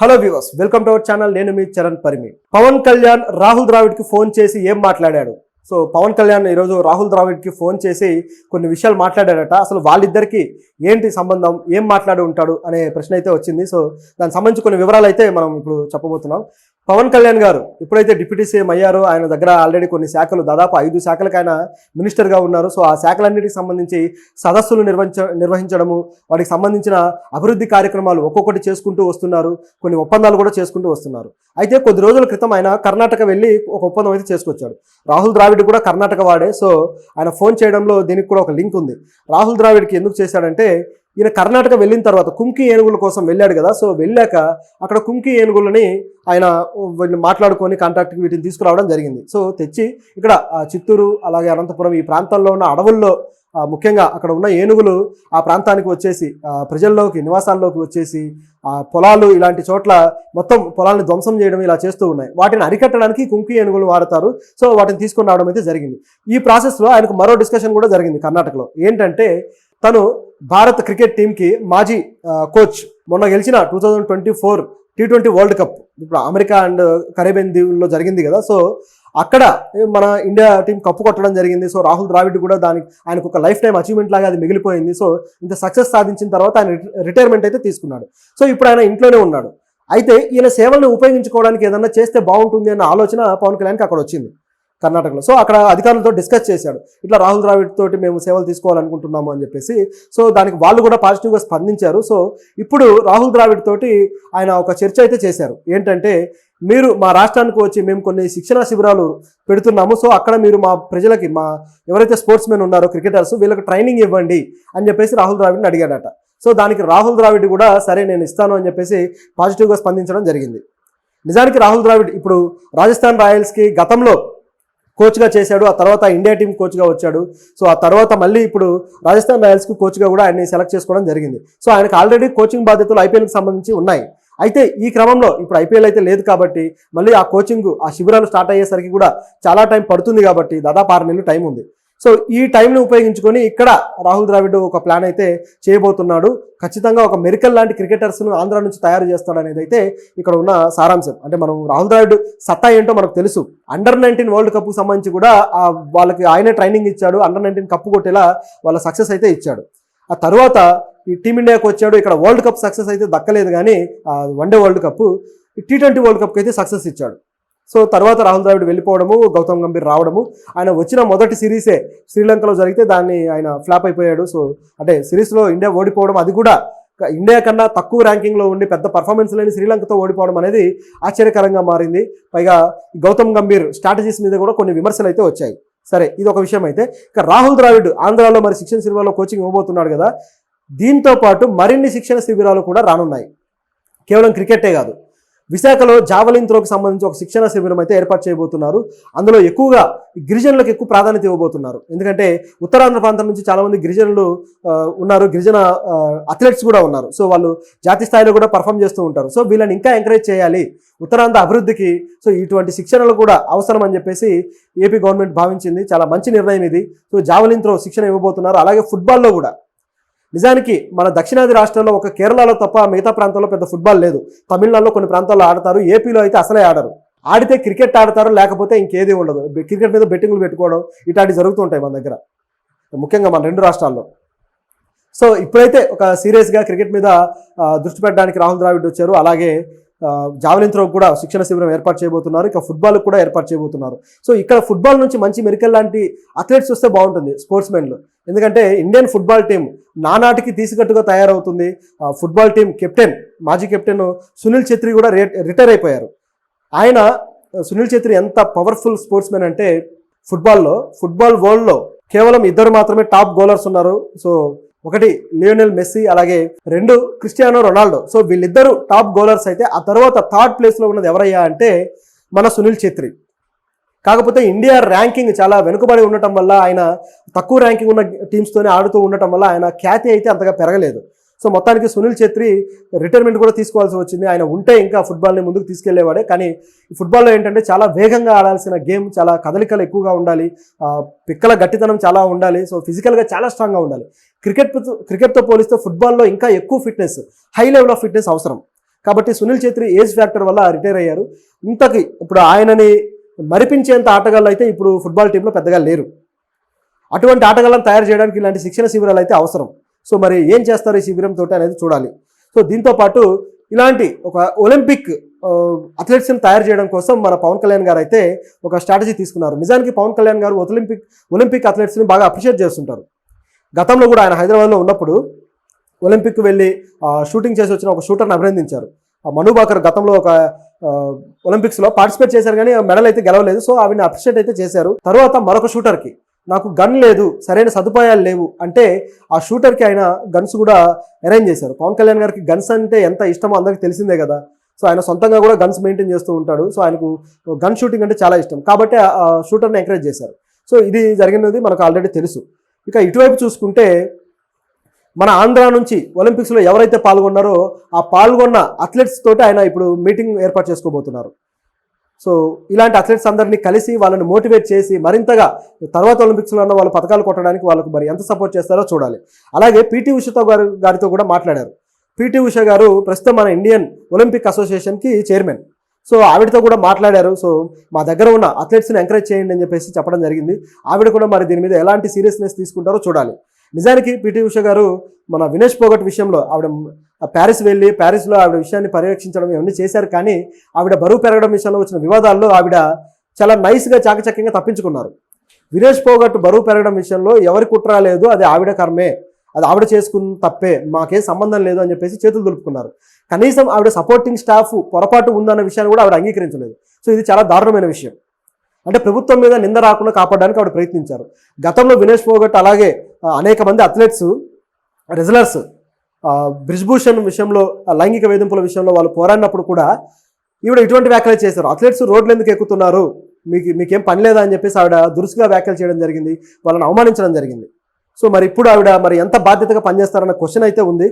Hello viewers, welcome to our channel. నేను మీ Charan Parimi. Pawan Kalyan Rahul ద్రావిడ్కి phone చేసి ఏం మాట్లాడాడు? సో పవన్ కళ్యాణ్ ఈరోజు రాహుల్ ద్రావిడ్కి ఫోన్ చేసి కొన్ని విషయాలు మాట్లాడాడట. అసలు వాళ్ళిద్దరికి ఏంటి సంబంధం, ఏం మాట్లాడి ఉంటాడు అనే ప్రశ్న అయితే వచ్చింది. సో దానికి సంబంధించి కొన్ని వివరాలు అయితే మనం ఇప్పుడు చెప్పబోతున్నాం. పవన్ కళ్యాణ్ గారు ఎప్పుడైతే డిప్యూటీ సీఎం అయ్యారో ఆయన దగ్గర ఆల్రెడీ కొన్ని శాఖలు, దాదాపు 5 శాఖలకు ఆయన మినిస్టర్గా ఉన్నారు. సో ఆ శాఖలన్నిటికి సంబంధించి సదస్సులు నిర్వహించడము, వాటికి సంబంధించిన అభివృద్ధి కార్యక్రమాలు ఒక్కొక్కటి చేసుకుంటూ వస్తున్నారు. కొన్ని ఒప్పందాలు కూడా చేసుకుంటూ వస్తున్నారు. అయితే కొద్ది రోజుల క్రితం ఆయన కర్ణాటక వెళ్ళి ఒక ఒప్పందం అయితే చేసుకొచ్చాడు. రాహుల్ ద్రావిడ్ కూడా కర్ణాటక వాడే. సో ఆయన ఫోన్ చేయడంలో దీనికి కూడా ఒక లింక్ ఉంది. రాహుల్ ద్రావిడ్కి ఎందుకు చేశాడంటే, ఈయన కర్ణాటక వెళ్ళిన తర్వాత కుంకి ఏనుగుల కోసం వెళ్ళాడు కదా. సో వెళ్ళాక అక్కడ కుంకి ఏనుగులని ఆయన వీళ్ళు మాట్లాడుకొని కాంట్రాక్ట్కి వీటిని తీసుకురావడం జరిగింది. సో తెచ్చి ఇక్కడ చిత్తూరు అలాగే అనంతపురం ఈ ప్రాంతాల్లో ఉన్న అడవుల్లో ముఖ్యంగా అక్కడ ఉన్న ఏనుగులు ఆ ప్రాంతానికి వచ్చేసి ప్రజల్లోకి, నివాసాల్లోకి వచ్చేసి పొలాలు ఇలాంటి చోట్ల మొత్తం పొలాలను ధ్వంసం చేయడం ఇలా చేస్తూ ఉన్నాయి. వాటిని అరికట్టడానికి కుంకి ఏనుగులు వాడతారు. సో వాటిని తీసుకొని రావడం అయితే జరిగింది. ఈ ప్రాసెస్లో ఆయనకు మరో డిస్కషన్ కూడా జరిగింది కర్ణాటకలో. ఏంటంటే, తను భారత్ క్రికెట్ టీంకి మాజీ కోచ్. మొన్న గెలిచిన 2024 T20 వరల్డ్ కప్ ఇప్పుడు అమెరికా అండ్ కరేబియన్ దీవుల్లో జరిగింది కదా. సో అక్కడ మన ఇండియా టీం కప్పు కొట్టడం జరిగింది. సో రాహుల్ ద్రావిడ్ కూడా ఆయనకు ఒక లైఫ్ టైం అచీవ్మెంట్ లాగా అది మిగిలిపోయింది. సో ఇంత సక్సెస్ సాధించిన తర్వాత ఆయన రిటైర్మెంట్ అయితే తీసుకున్నాడు. సో ఇప్పుడు ఆయన ఇంట్లోనే ఉన్నాడు. అయితే ఈయన సేవలను ఉపయోగించుకోవడానికి ఏదన్నా చేస్తే బాగుంటుంది అన్న ఆలోచన పవన్ కళ్యాణ్కి అక్కడ వచ్చింది కర్ణాటకలో. సో అక్కడ అధికారులతో డిస్కస్ చేశాడు. ఇట్లా రాహుల్ ద్రావిడ్ తోటి మేము సేవలు తీసుకోవాలనుకుంటున్నాము అని చెప్పేసి. సో దానికి వాళ్ళు కూడా పాజిటివ్గా స్పందించారు. సో ఇప్పుడు రాహుల్ ద్రావిడ్ తోటి ఆయన ఒక చర్చ అయితే చేశారు. ఏంటంటే, మీరు మా రాష్ట్రానికి వచ్చి మేము కొన్ని శిక్షణా శిబిరాలు పెడుతున్నాము. సో అక్కడ మీరు మా ప్రజలకి, మా ఎవరైతే స్పోర్ట్స్ మెన్ ఉన్నారో క్రికెటర్స్, వీళ్ళకి ట్రైనింగ్ ఇవ్వండి అని చెప్పేసి రాహుల్ ద్రావిడ్ని అడిగాడట. సో దానికి రాహుల్ ద్రావిడ్ కూడా సరే నేను ఇస్తాను అని చెప్పేసి పాజిటివ్గా స్పందించడం జరిగింది. నిజానికి రాహుల్ ద్రావిడ్ ఇప్పుడు రాజస్థాన్ రాయల్స్కి గతంలో కోచ్గా చేశాడు. ఆ తర్వాత ఇండియా టీం కోచ్గా వచ్చాడు. సో ఆ తర్వాత మళ్ళీ ఇప్పుడు రాజస్థాన్ రాయల్స్కి కోచ్గా కూడా ఆయన్ని సెలెక్ట్ చేసుకోవడం జరిగింది. సో ఆయనకు ఆల్రెడీ కోచింగ్ బాధ్యతలు ఐపీఎల్కి సంబంధించి ఉన్నాయి. అయితే ఈ క్రమంలో ఇప్పుడు ఐపీఎల్ అయితే లేదు కాబట్టి మళ్ళీ ఆ కోచింగ్, ఆ శిబిరాలు స్టార్ట్ అయ్యేసరికి కూడా చాలా టైం పడుతుంది కాబట్టి దాదాపు 6 నెలలు టైం ఉంది. సో ఈ టైంని ఉపయోగించుకొని ఇక్కడ రాహుల్ ద్రావిడ్ ఒక ప్లాన్ అయితే చేయబోతున్నాడు. ఖచ్చితంగా ఒక మెరికల్ లాంటి క్రికెటర్స్ను ఆంధ్ర నుంచి తయారు చేస్తాడనేది అయితే ఇక్కడ ఉన్న సారాంశం. అంటే మనం రాహుల్ ద్రావిడ్ సత్తా ఏంటో మనకు తెలుసు. అండర్-19 వరల్డ్ కప్కు సంబంధించి కూడా వాళ్ళకి ఆయనే ట్రైనింగ్ ఇచ్చాడు. అండర్-19 కప్పు కొట్టేలా వాళ్ళ సక్సెస్ అయితే ఇచ్చాడు. ఆ తర్వాత ఈ టీమిండియాకి వచ్చాడు. ఇక్కడ వరల్డ్ కప్ సక్సెస్ అయితే దక్కలేదు, కానీ one day world cup, T20 world కప్కి అయితే సక్సెస్ ఇచ్చాడు. సో తర్వాత రాహుల్ ద్రావిడ్ వెళ్ళిపోవడము, గౌతమ్ గంభీర్ రావడము. ఆయన వచ్చిన మొదటి సిరీసే శ్రీలంకలో జరిగితే దాన్ని ఆయన ఫ్లాప్ అయిపోయాడు. సో అంటే సిరీస్లో ఇండియా ఓడిపోవడం, అది కూడా ఇండియా కన్నా తక్కువ ర్యాంకింగ్లో ఉండి పెద్ద పర్ఫార్మెన్స్ లేని శ్రీలంకతో ఓడిపోవడం అనేది ఆశ్చర్యకరంగా మారింది. పైగా గౌతమ్ గంభీర్ స్ట్రాటజీస్ మీద కూడా కొన్ని విమర్శలు అయితే వచ్చాయి. సరే, ఇది ఒక విషయం. అయితే ఇక రాహుల్ ద్రావిడ్ ఆంధ్రాలో మరి శిక్షణ శిబిరాల్లో కోచింగ్ ఇవ్వబోతున్నాడు కదా. దీంతో పాటు మరిన్ని శిక్షణ శిబిరాలు కూడా రానున్నాయి. కేవలం క్రికెటే కాదు, విశాఖలో జావలిన్ త్రోకి సంబంధించి ఒక శిక్షణ శిబిరం అయితే ఏర్పాటు చేయబోతున్నారు. అందులో ఎక్కువగా గిరిజనులకు ఎక్కువ ప్రాధాన్యత ఇవ్వబోతున్నారు. ఎందుకంటే ఉత్తరాంధ్ర ప్రాంతం నుంచి చాలామంది గిరిజనులు ఉన్నారు, గిరిజన అథ్లెట్స్ కూడా ఉన్నారు. సో వాళ్ళు జాతీయ స్థాయిలో కూడా పర్ఫామ్ చేస్తూ ఉంటారు. సో వీళ్ళని ఇంకా ఎంకరేజ్ చేయాలి ఉత్తరాంధ్ర అభివృద్ధికి. సో ఇటువంటి శిక్షణలు కూడా అవసరం అని చెప్పేసి ఏపీ గవర్నమెంట్ భావించింది. చాలా మంచి నిర్ణయం ఇది. సో జావలిన్ త్రో శిక్షణ ఇవ్వబోతున్నారు. అలాగే ఫుట్బాల్లో కూడా. నిజానికి మన దక్షిణాది రాష్ట్రాల్లో ఒక కేరళలో తప్ప మిగతా ప్రాంతాల్లో పెద్ద ఫుట్బాల్ లేదు. తమిళనాడులో కొన్ని ప్రాంతాల్లో ఆడతారు, ఏపీలో అయితే అసలే ఆడరు. ఆడితే క్రికెట్ ఆడతారు, లేకపోతే ఇంకేది ఉండదు. క్రికెట్ మీద బెట్టింగ్లు పెట్టుకోవడం ఇట్లాంటివి జరుగుతుంటాయి మన దగ్గర, ముఖ్యంగా మన 2 రాష్ట్రాల్లో. సో ఇప్పుడైతే ఒక సీరియస్గా క్రికెట్ మీద దృష్టి పెట్టడానికి రాహుల్ ద్రావిడ్ వచ్చారు. అలాగే జావలిన్ త్రో కూడా శిక్షణ శిబిరం ఏర్పాటు చేయబోతున్నారు. ఇక ఫుట్బాల్ కూడా ఏర్పాటు చేయబోతున్నారు. సో ఇక్కడ ఫుట్బాల్ నుంచి మంచి మెరికల్ లాంటి అథ్లెట్స్ వస్తే బాగుంటుంది, స్పోర్ట్స్ మెన్లు. ఎందుకంటే ఇండియన్ ఫుట్బాల్ టీం నానాటికి తీసికట్టుగా తయారవుతుంది. ఫుట్బాల్ టీం కెప్టెన్, మాజీ కెప్టెన్ సునీల్ ఛెత్రి కూడా రిటైర్ అయిపోయారు. సునీల్ ఛెత్రి ఎంత పవర్ఫుల్ స్పోర్ట్స్ మెన్ అంటే, ఫుట్బాల్ వరల్డ్లో కేవలం 2 మాత్రమే టాప్ గోలర్స్ ఉన్నారు. సో ఒకటి లియోనెల్ మెస్సీ, అలాగే 2 క్రిస్టియానో రొనాల్డో. సో వీళ్ళిద్దరూ టాప్ గోలర్స్ అయితే ఆ తర్వాత 3rd ప్లేస్లో ఉన్నది ఎవరయ్యా అంటే మన సునీల్ ఛెత్రి. కాకపోతే ఇండియా ర్యాంకింగ్ చాలా వెనుకబడి ఉండటం వల్ల, ఆయన తక్కువ ర్యాంకింగ్ ఉన్న టీమ్స్తోనే ఆడుతూ ఉండటం వల్ల ఆయన ఖ్యాతి అయితే అంతగా పెరగలేదు. సో మొత్తానికి సునీల్ ఛెత్రి రిటైర్మెంట్ కూడా తీసుకోవాల్సి వచ్చింది. ఆయన ఉంటే ఇంకా ఫుట్బాల్ని ముందుకు తీసుకెళ్లేవాడే. కానీ ఈ ఫుట్బాల్లో ఏంటంటే చాలా వేగంగా ఆడాల్సిన గేమ్, చాలా కదలికలు ఎక్కువగా ఉండాలి, పిక్కల గట్టితనం చాలా ఉండాలి. సో ఫిజికల్గా చాలా స్ట్రాంగ్గా ఉండాలి. క్రికెట్తో పోలిస్తే ఫుట్బాల్లో ఇంకా ఎక్కువ fitness, high level of fitness అవసరం. కాబట్టి సునీల్ ఛేత్రి ఏజ్ ఫ్యాక్టర్ వల్ల రిటైర్ అయ్యారు. ఇంతకి ఇప్పుడు ఆయనని మరిపించేంత ఆటగాళ్ళు అయితే ఇప్పుడు ఫుట్బాల్ టీంలో పెద్దగా లేరు. అటువంటి ఆటగాళ్ళని తయారు చేయడానికి ఇలాంటి శిక్షణ శిబిరాలు అయితే అవసరం. సో మరి ఏం చేస్తారు ఈ శిబిరంతో అనేది చూడాలి. సో దీంతో పాటు ఇలాంటి ఒక ఒలింపిక్ అథ్లెట్స్ని తయారు చేయడం కోసం మన పవన్ కళ్యాణ్ గారు అయితే ఒక స్ట్రాటజీ తీసుకున్నారు. నిజానికి పవన్ కళ్యాణ్ గారు ఒలింపిక్ అథ్లెట్స్ని బాగా అప్రిషియేట్ చేస్తుంటారు. గతంలో కూడా ఆయన హైదరాబాద్లో ఉన్నప్పుడు ఒలింపిక్ వెళ్ళి షూటింగ్ చేసి వచ్చిన ఒక షూటర్ని అభినందించారు. మను బాకర్ గతంలో ఒక ఒలింపిక్స్లో పార్టిసిపేట్ చేశారు కానీ మెడల్ అయితే గెలవలేదు. సో ఆవిడని అప్రిషియేట్ అయితే చేశారు. తర్వాత మరొక షూటర్కి నాకు గన్ లేదు, సరైన సదుపాయాలు లేవు అంటే ఆ షూటర్కి ఆయన గన్స్ కూడా అరేంజ్ చేశారు. పవన్ కళ్యాణ్ గారికి గన్స్ అంటే ఎంత ఇష్టమో అందరికీ తెలిసిందే కదా. సో ఆయన సొంతంగా కూడా గన్స్ మెయింటైన్ చేస్తూ ఉంటాడు. సో ఆయనకు గన్ షూటింగ్ అంటే చాలా ఇష్టం కాబట్టి ఆ షూటర్ని ఎంకరేజ్ చేశారు. సో ఇది జరిగినది మనకు ఆల్రెడీ తెలుసు. ఇక ఇటువైపు చూసుకుంటే మన ఆంధ్ర నుంచి ఒలింపిక్స్లో ఎవరైతే పాల్గొన్నారో ఆ పాల్గొన్న అథ్లెట్స్ తోటి ఆయన ఇప్పుడు మీటింగ్ ఏర్పాటు చేసుకోబోతున్నారు. సో ఇలాంటి అథ్లెట్స్ అందరినీ కలిసి వాళ్ళని మోటివేట్ చేసి మరింతగా తర్వాత ఒలింపిక్స్లో ఉన్న వాళ్ళు పథకాలు కొట్టడానికి వాళ్ళకు మరి ఎంత సపోర్ట్ చేస్తారో చూడాలి. అలాగే పీటీ ఉషతో గారితో కూడా మాట్లాడారు. పీటీ ఉష గారు ప్రస్తుతం మన ఇండియన్ ఒలింపిక్ అసోసియేషన్కి చైర్మన్. సో ఆవిడతో కూడా మాట్లాడారు. సో మా దగ్గర ఉన్న అథ్లెట్స్ని ఎంకరేజ్ చేయండి అని చెప్పేసి చెప్పడం జరిగింది. ఆవిడ కూడా మరి దీని మీద ఎలాంటి సీరియస్నెస్ తీసుకుంటారో చూడాలి. నిజానికి పీటీ ఉష గారు మన వినేష్ పోగట్ విషయంలో ఆవిడ ప్యారిస్ వెళ్ళి ప్యారిస్లో ఆవిడ విషయాన్ని పర్యవేక్షించడం ఇవన్నీ చేశారు. కానీ ఆవిడ బరువు పెరగడం విషయంలో వచ్చిన వివాదాల్లో ఆవిడ చాలా నైస్గా చాకచక్యంగా తప్పించుకున్నారు. వినేష్ పోగట్ బరువు పెరగడం విషయంలో ఎవరి కుట్ర లేదు, అది ఆవిడ కర్మే, అది ఆవిడ చేసుకున్న తప్పే, మాకేం సంబంధం లేదు అని చెప్పేసి చేతులు దులుపుకున్నారు. కనీసం ఆవిడ సపోర్టింగ్ స్టాఫ్ పొరపాటు ఉందన్న విషయాన్ని కూడా ఆవిడ అంగీకరించలేదు. సో ఇది చాలా దారుణమైన విషయం. అంటే ప్రభుత్వం మీద నింద రాకుండా కాపాడడానికి ఆవిడ ప్రయత్నించారు. గతంలో వినేష్ పోగట్ అలాగే అనేక మంది అథ్లెట్స్ రెజ్లర్స్ బ్రిజ్భూషణ్ విషయంలో లైంగిక వేధింపుల విషయంలో వాళ్ళు పోరాడినప్పుడు కూడా ఈవిడ ఇటువంటి వ్యాఖ్యలు చేశారు. అథ్లెట్స్ రోడ్లు ఎందుకు ఎక్కుతున్నారు, మీకేం పని లేదా అని చెప్పేసి ఆవిడ దురుసుగా వ్యాఖ్యలు చేయడం జరిగింది, వాళ్ళని అవమానించడం జరిగింది. సో మరి ఇప్పుడు ఆవిడ మరి ఎంత బాధ్యతగా పనిచేస్తారన్న క్వశ్చన్ అయితే ఉంది.